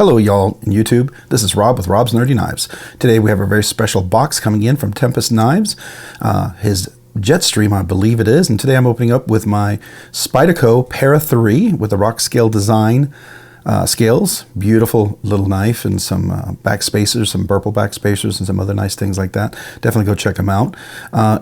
Hello y'all in YouTube, this is Rob with Rob's Nerdy Knives. Today we have a very special box coming in from Tempest Knives, his Jetstream I believe it is, and today I'm opening up with my Spyderco Para 3 with the rock scale design scales. Beautiful little knife and some back spacers, some purple back spacers and some other nice things like that. Definitely go check them out.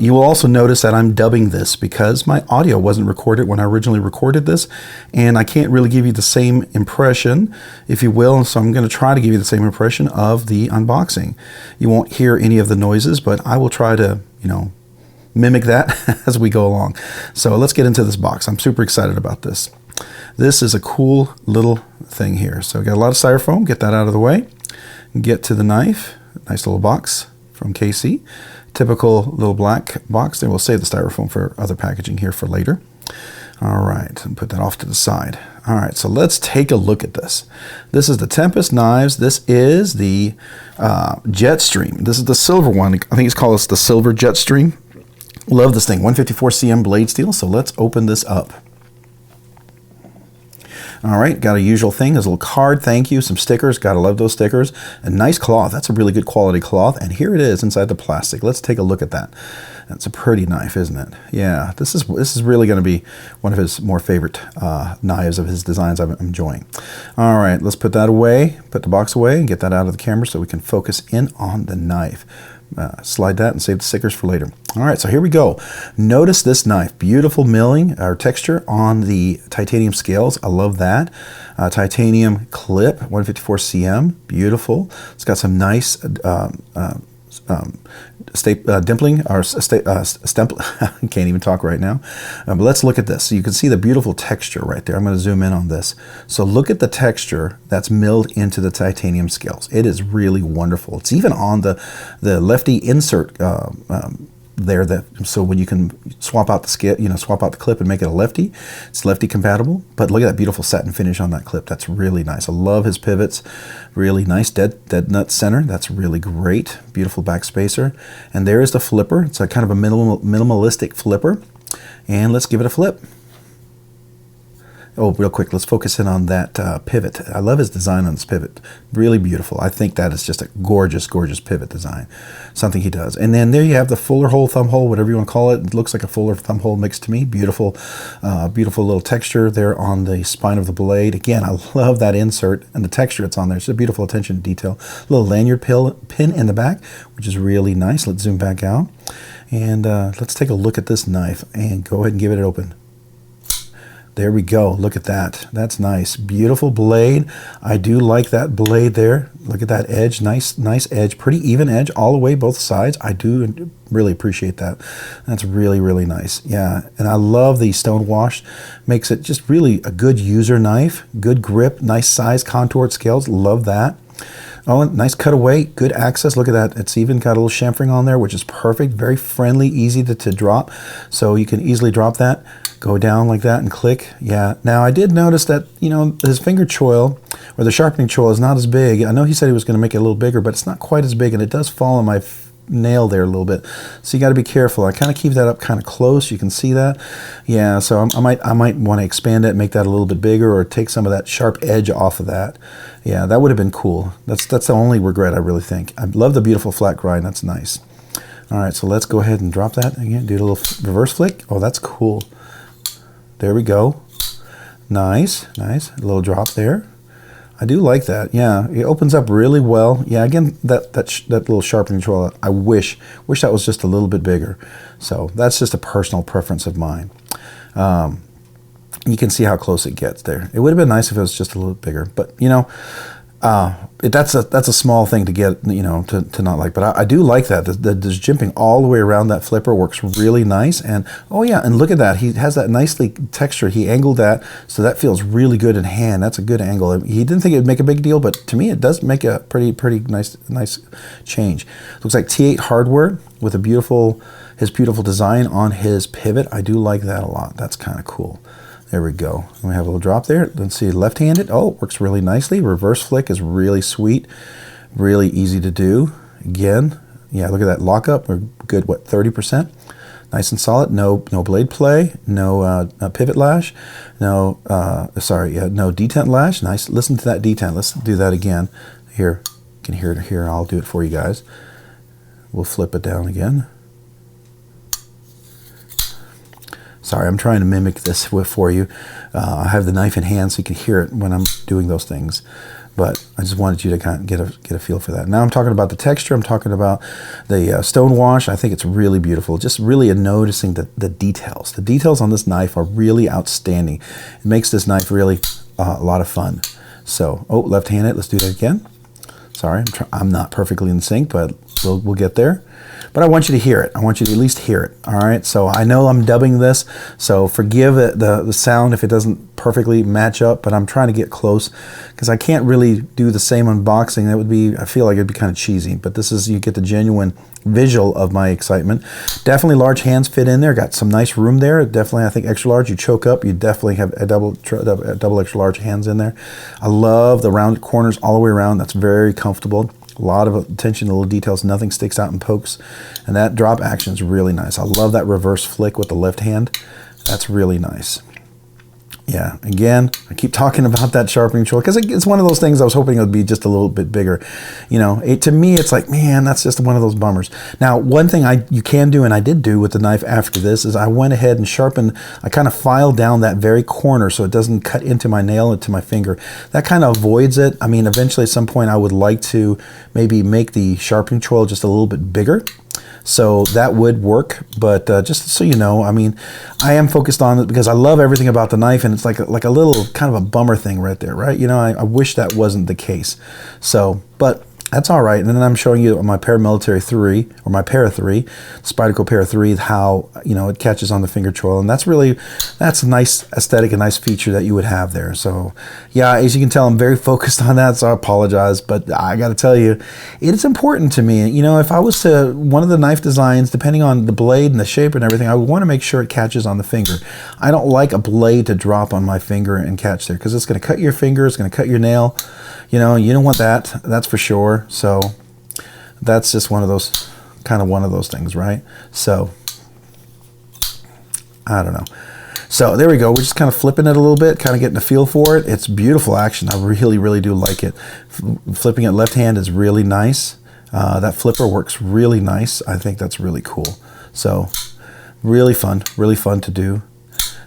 You will also notice that I'm dubbing this because my audio wasn't recorded when I originally recorded this, and I can't really give you the same impression, if you will, so I'm going to try to give you the same impression of the unboxing. You won't hear any of the noises, but I will try to, mimic that as we go along. So let's get into this box. I'm super excited about this. This is a cool little thing here. So we got a lot of styrofoam, get that out of the way. Get to the knife, nice little box from KC. Typical little black box. Then we'll save the styrofoam for other packaging here for later. All right, and put that off to the side. All right, so let's take a look at this. This is the Tempest Knives. This is the Jetstream. This is the silver one. I think it's called the Silver Jetstream. Love this thing, 154 cm blade steel. So let's open this up. All right, got a usual thing. There's a little card, thank you, some stickers. Gotta love those stickers. A nice cloth. That's a really good quality cloth. And here it is inside the plastic. Let's take a look at that. That's a pretty knife, isn't it? Yeah, this is really going to be one of his more favorite knives of his designs I'm enjoying. All right, let's put that away, put the box away, and get that out of the camera so we can focus in on the knife. Slide that and save the stickers for later. All right, so here we go. Notice this knife, beautiful milling or texture on the titanium scales. I love that. Titanium clip, 154 cm, beautiful. It's got some nice dimpling or stempling. I can't even talk right now. But let's look at this. So you can see the beautiful texture right there. I'm going to zoom in on this. So look at the texture that's milled into the titanium scales. It is really wonderful. It's even on the lefty insert there, so when you can swap out the scale, swap out the clip and make it a lefty, it's lefty compatible. But look at that beautiful satin finish on that clip. That's really nice. I love his pivots. Really nice dead nut center. That's really great. Beautiful back spacer. And there is the flipper. It's a kind of a minimalistic flipper. And let's give it a flip. Oh, real quick, let's focus in on that pivot. I love his design on this pivot. Really beautiful. I think that is just a gorgeous, gorgeous pivot design. Something he does. And then there you have the fuller hole, thumb hole, whatever you want to call it. It looks like a fuller thumb hole mix to me. Beautiful, beautiful little texture there on the spine of the blade. Again, I love that insert and the texture it's on there. It's a beautiful attention to detail. Little lanyard pin in the back, which is really nice. Let's zoom back out. And let's take a look at this knife and go ahead and give it an open. There we go. Look at that. That's nice. Beautiful blade. I do like that blade there. Look at that edge. Nice edge. Pretty even edge all the way, both sides. I do really appreciate that. That's really, really nice. Yeah, and I love the stone wash. Makes it just really a good user knife. Good grip. Nice size, contoured scales. Love that. Oh, nice cutaway, good access. Look at that. It's even got a little chamfering on there, which is perfect. Very friendly, easy to drop. So you can easily drop that. Go down like that and click. Yeah. Now I did notice that, his finger choil or the sharpening choil is not as big. I know he said he was going to make it a little bigger, but it's not quite as big, and it does fall on my nail there a little bit. So you got to be careful. I kind of keep that up kind of close. You can see that. Yeah. So I might want to expand it, make that a little bit bigger, or take some of that sharp edge off of that. Yeah, that would have been cool. That's the only regret, I really think. I love the beautiful flat grind. That's nice. All right, so let's go ahead and drop that again. Do a little reverse flick. Oh, that's cool. There we go. Nice. A little drop there. I do like that. Yeah, it opens up really well. Yeah, again, that little sharpening tool, I wish that was just a little bit bigger. So that's just a personal preference of mine. You can see how close it gets there. It would have been nice if it was just a little bit bigger, but that's a small thing to get, to not like. But I do like that. The jimping all the way around that flipper works really nice. And oh yeah, and look at that. He has that nicely texture. He angled that, so that feels really good in hand. That's a good angle. He didn't think it would make a big deal, but to me it does make a pretty nice change. Looks like T8 hardware with his beautiful design on his pivot. I do like that a lot. That's kind of cool. There we go. We have a little drop there. Let's see, left-handed. Oh, it works really nicely. Reverse flick is really sweet. Really easy to do. Again, yeah, look at that lockup. We're good, 30%? Nice and solid. No blade play. No pivot lash. No no detent lash. Nice. Listen to that detent. Let's do that again. Here, you can hear it here. I'll do it for you guys. We'll flip it down again. Sorry, I'm trying to mimic this for you. I have the knife in hand so you can hear it when I'm doing those things. But I just wanted you to kind of get a feel for that. Now I'm talking about the texture. I'm talking about the stone wash. I think it's really beautiful. Just really noticing the details. The details on this knife are really outstanding. It makes this knife really a lot of fun. So, oh, left-handed. Let's do that again. Sorry, I'm not perfectly in sync, but we'll get there. But I want you to hear it. I want you to at least hear it. All right. So I know I'm dubbing this, so forgive the sound if it doesn't perfectly match up. But I'm trying to get close because I can't really do the same unboxing. That would be, I feel like it'd be kind of cheesy. But this is, you get the genuine visual of my excitement. Definitely large hands fit in there. Got some nice room there. Definitely, I think extra large. You choke up, you definitely have a double extra large hands in there. I love the round corners all the way around. That's very comfortable. A lot of attention to little details. Nothing sticks out and pokes. And that drop action is really nice. I love that reverse flick with the left hand. That's really nice. Yeah, again, I keep talking about that sharpening tool because it's one of those things I was hoping it would be just a little bit bigger. You know, to me, it's like, man, that's just one of those bummers. Now, one thing you can do, and I did do with the knife after this, is I went ahead and sharpened, I kind of filed down that very corner so it doesn't cut into my nail, into my finger. That kind of avoids it. I mean, eventually at some point I would like to maybe make the sharpening tool just a little bit bigger. So that would work, but just so you know, I mean, I am focused on it because I love everything about the knife, and it's like a little kind of a bummer thing right there, right? You know, I wish that wasn't the case. So, but that's all right. And then I'm showing you my Paramilitary 3, or my Para 3, Spyderco Para 3, how, you know, it catches on the finger choil. And that's a nice aesthetic, a nice feature that you would have there. So yeah, as you can tell, I'm very focused on that, so I apologize. But I got to tell you, it's important to me. You know, if I was to, one of the knife designs, depending on the blade and the shape and everything, I would want to make sure it catches on the finger. I don't like a blade to drop on my finger and catch there, because it's going to cut your finger, it's going to cut your nail. You know, you don't want that, that's for sure. So that's just one of those, kind of one of those things, right? So I don't know. So there we go. We're just kind of flipping it a little bit, kind of getting a feel for it. It's beautiful action. I really, really do like it. Flipping it left hand is really nice. That flipper works really nice. I think that's really cool. So really fun to do.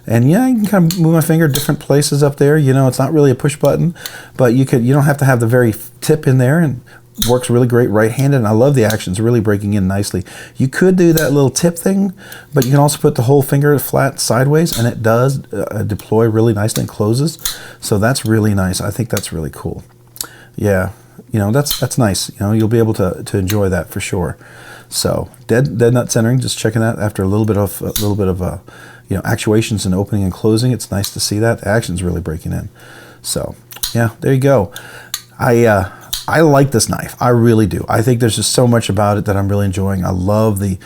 And yeah, you can kind of move my finger different places up there. You know, it's not really a push button, but you don't have to have the very tip in there, and works really great right-handed. And I love the action. It's really breaking in nicely. You could do that little tip thing, but you can also put the whole finger flat sideways, and it does deploy really nicely and closes. So that's really nice. I think that's really cool. Yeah, you know, that's nice. You know, you'll be able to enjoy that for sure. So dead nut centering, just checking that after a little bit of you know, actuations and opening and closing. It's nice to see that the action's really breaking in. So yeah, there you go. I like this knife. I really do. I think there's just so much about it that I'm really enjoying. I love the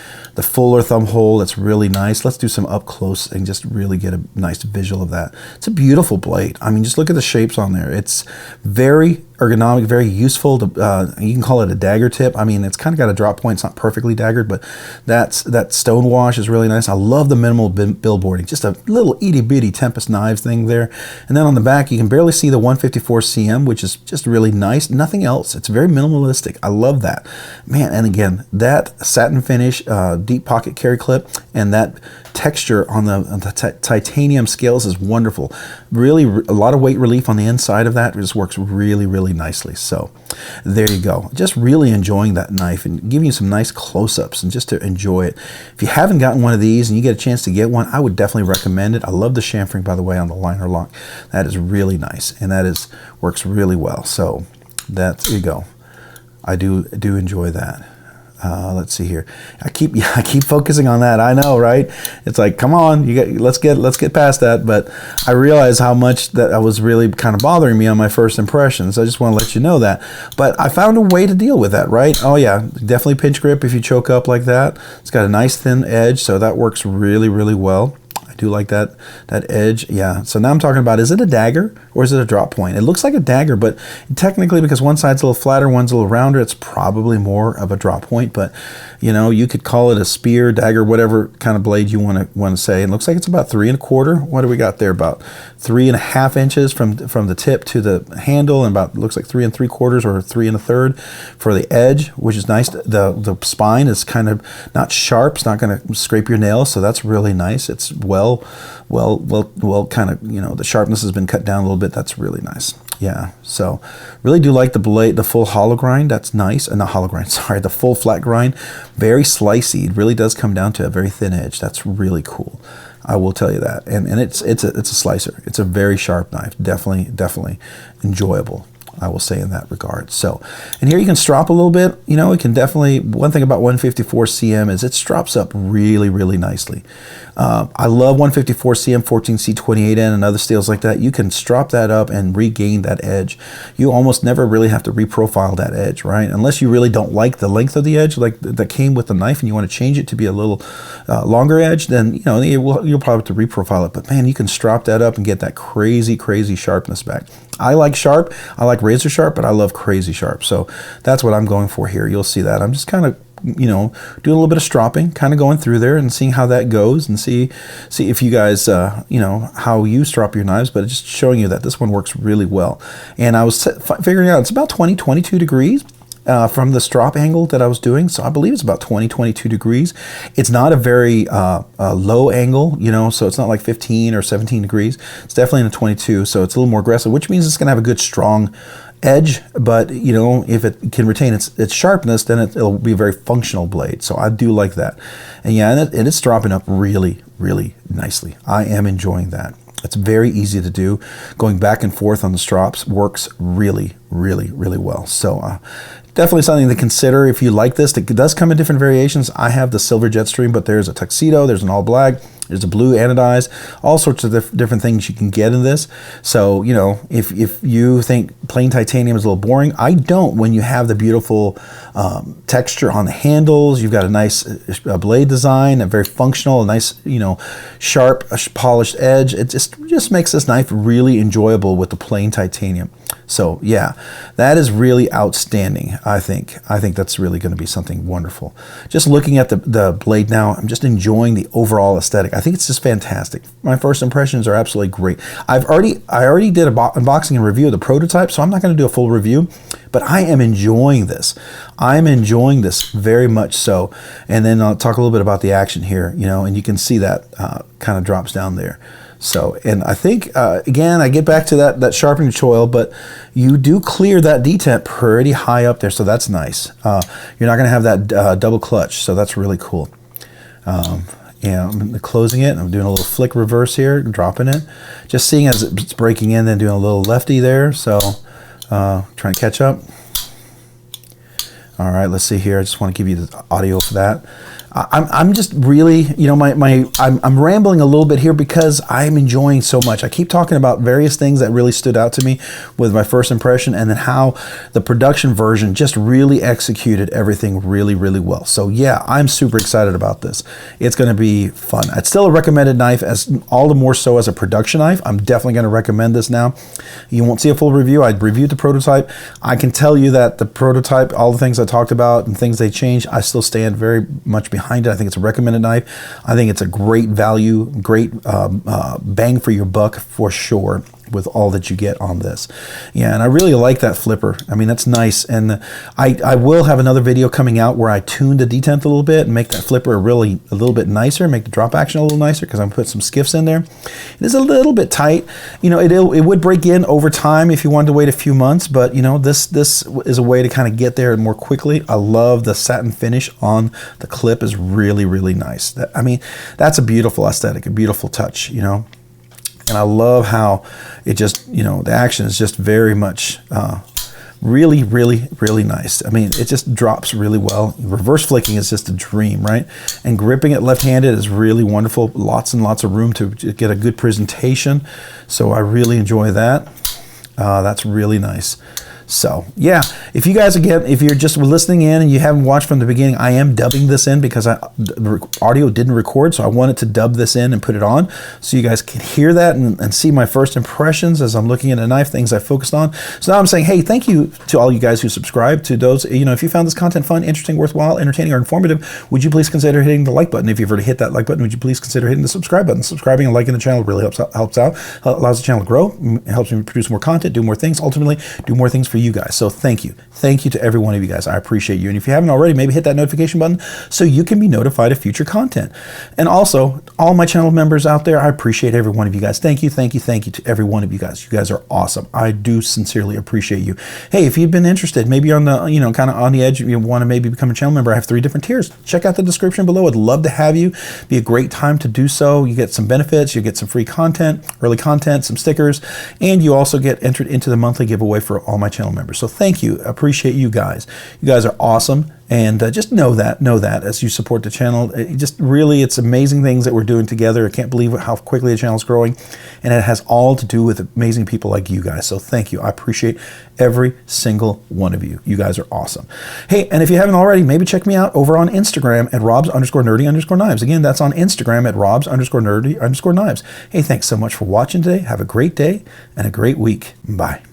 fuller thumb hole. It's really nice. Let's do some up close and just really get a nice visual of that. It's a beautiful blade. I mean, just look at the shapes on there. It's very ergonomic, very useful. You can call it a dagger tip. I mean, it's kind of got a drop point. It's not perfectly daggered, but that stone wash is really nice. I love the minimal billboarding. Just a little itty bitty Tempest Knives thing there. And then on the back, you can barely see the 154 cm, which is just really nice. Nothing else. It's very minimalistic. I love that. Man, and again, that satin finish, deep pocket carry clip, and that texture on the titanium scales is wonderful. Really, a lot of weight relief on the inside of that. It just works really, really nicely. So there you go. Just really enjoying that knife and giving you some nice close-ups and just to enjoy it. If you haven't gotten one of these and you get a chance to get one, I would definitely recommend it. I love the chamfering, by the way, on the liner lock. That is really nice, and that works really well. So there you go. I do enjoy that. Let's see here. I keep focusing on that. I know, right? It's like, come on, let's get past that. But I realize how much that was really kind of bothering me on my first impressions. I just want to let you know that. But I found a way to deal with that, right? Oh yeah, definitely pinch grip if you choke up like that. It's got a nice thin edge, so that works really, really well. I do like that edge. Yeah. So now I'm talking about, is it a dagger or is it a drop point? It looks like a dagger, but technically, because one side's a little flatter, one's a little rounder, it's probably more of a drop point. But you know, you could call it a spear, dagger, whatever kind of blade you want to say. It looks like it's about 3 1/4. What do we got there? About 3 1/2 inches from the tip to the handle, and about, looks like 3 3/4 or 3 1/3 for the edge, which is nice. The spine is kind of not sharp. It's not going to scrape your nails, so that's really nice. It's well kind of, you know, the sharpness has been cut down a little bit. That's really nice. Yeah, so really do like the blade, the full hollow grind. That's nice. Not hollow grind, sorry, the full flat grind. Very slicey. It really does come down to a very thin edge. That's really cool. I will tell you that. And it's a slicer. It's a very sharp knife. Definitely enjoyable, I will say, in that regard. So, and here you can strop a little bit. You know, it can definitely, one thing about 154 cm is it strops up really nicely. I love 154 cm, 14C28N, and other steels like that. You can strop that up and regain that edge. You almost never really have to reprofile that edge, right? Unless you really don't like the length of the edge, like that came with the knife, and you want to change it to be a little longer edge, then, you know, you'll probably have to reprofile it. But man, you can strop that up and get that crazy sharpness back. I like sharp. I like razor sharp, but I love crazy sharp. So that's what I'm going for here. You'll see that. I'm just kind of, you know, doing a little bit of stropping, kind of going through there and seeing how that goes, and see if you guys, you know, how you strop your knives, but just showing you that this one works really well. And I was figuring out it's about 22 degrees. From the strop angle that I was doing. So I believe it's about 22 degrees. It's not a very low angle, you know, so it's not like 15 or 17 degrees. It's definitely in a 22, so it's a little more aggressive, which means it's going to have a good strong edge, but you know, if it can retain its sharpness, then it'll be a very functional blade. So I do like that. And yeah, and it's dropping up really nicely. I am enjoying that. It's very easy to do. Going back and forth on the strops works really well. So definitely something to consider if you like this. It does come in different variations. I have the silver Jetstream, but there's a tuxedo, there's an all black, there's a blue anodized, all sorts of different things you can get in this. So, you know, if you think plain titanium is a little boring, I don't. When you have the beautiful texture on the handles, you've got a nice blade design, a very functional, a nice, you know, sharp, polished edge. It just makes this knife really enjoyable with the plain titanium. So yeah, that is really outstanding. I think that's really going to be something wonderful. Just looking at the blade now, I'm just enjoying the overall aesthetic. I think it's just fantastic. My first impressions are absolutely great. I already did an unboxing and review of the prototype, so I'm not going to do a full review, but I am enjoying this. I'm enjoying this very much so. And then I'll talk a little bit about the action here, you know, and you can see that kind of drops down there. So, and I think, again, I get back to that sharpening choil, but you do clear that detent pretty high up there, so that's nice. You're not going to have that double clutch, so that's really cool. Yeah, I'm closing it. I'm doing a little flick reverse here, dropping it. Just seeing as it's breaking in, then doing a little lefty there, so trying to catch up. All right, let's see here. I just want to give you the audio for that. I'm just really, you know, I'm rambling a little bit here because I'm enjoying so much. I keep talking about various things that really stood out to me with my first impression, and then how the production version just really executed everything really well. So yeah, I'm super excited about this. It's going to be fun. It's still a recommended knife, as all the more so as a production knife. I'm definitely going to recommend this now. You won't see a full review. I reviewed the prototype. I can tell you that the prototype, all the things I talked about and things they changed, I still stand very much behind it. I think it's a recommended knife. I think it's a great value, great bang for your buck for sure, with all that you get on this. Yeah, and I really like that flipper. I mean, that's nice. And I will have another video coming out where I tune the detent a little bit and make that flipper a little bit nicer, make the drop action a little nicer, because I'm putting some skiffs in there. It is a little bit tight. You know, it would break in over time if you wanted to wait a few months, but you know, this is a way to kind of get there more quickly. I love the satin finish on the clip is really nice. I mean, that's a beautiful aesthetic, a beautiful touch, you know. And I love how it just, you know, the action is just very much really nice. I mean, it just drops really well. Reverse flicking is just a dream, right? And gripping it left-handed is really wonderful. Lots and lots of room to get a good presentation. So I really enjoy that. That's really nice. So yeah, if you guys, again, if you're just listening in and you haven't watched from the beginning, I am dubbing this in because the audio didn't record, so I wanted to dub this in and put it on so you guys can hear that and see my first impressions as I'm looking at a knife, things I focused on. So now I'm saying, hey, thank you to all you guys who subscribe. To those, if you found this content fun, interesting, worthwhile, entertaining, or informative, would you please consider hitting the like button? If you've already hit that like button, would you please consider hitting the subscribe button? Subscribing and liking the channel really helps out, allows the channel to grow, helps me produce more content, do more things, ultimately do more things for you guys. So thank you to every one of you guys. I appreciate you. And if you haven't already, maybe hit that notification button so you can be notified of future content. And also, all my channel members out there, I appreciate every one of you guys. Thank you to every one of you guys. You guys are awesome. I do sincerely appreciate you. Hey, if you've been interested, maybe on the, kind of on the edge, you want to maybe become a channel member, I have 3 different tiers. Check out the description below. I'd love to have you. Be a great time to do so. You get some benefits, you get some free content, early content, some stickers, and you also get entered into the monthly giveaway for all my channel members. So thank you. Appreciate you guys. You guys are awesome. And just know that as you support the channel, it's amazing things that we're doing together. I can't believe how quickly the channel is growing, and it has all to do with amazing people like you guys. So thank you. I appreciate every single one of you. You guys are awesome. Hey, and if you haven't already, maybe check me out over on Instagram at robs_nerdy_knives. Again, that's on Instagram at robs_nerdy_knives. Hey, thanks so much for watching today. Have a great day and a great week. Bye.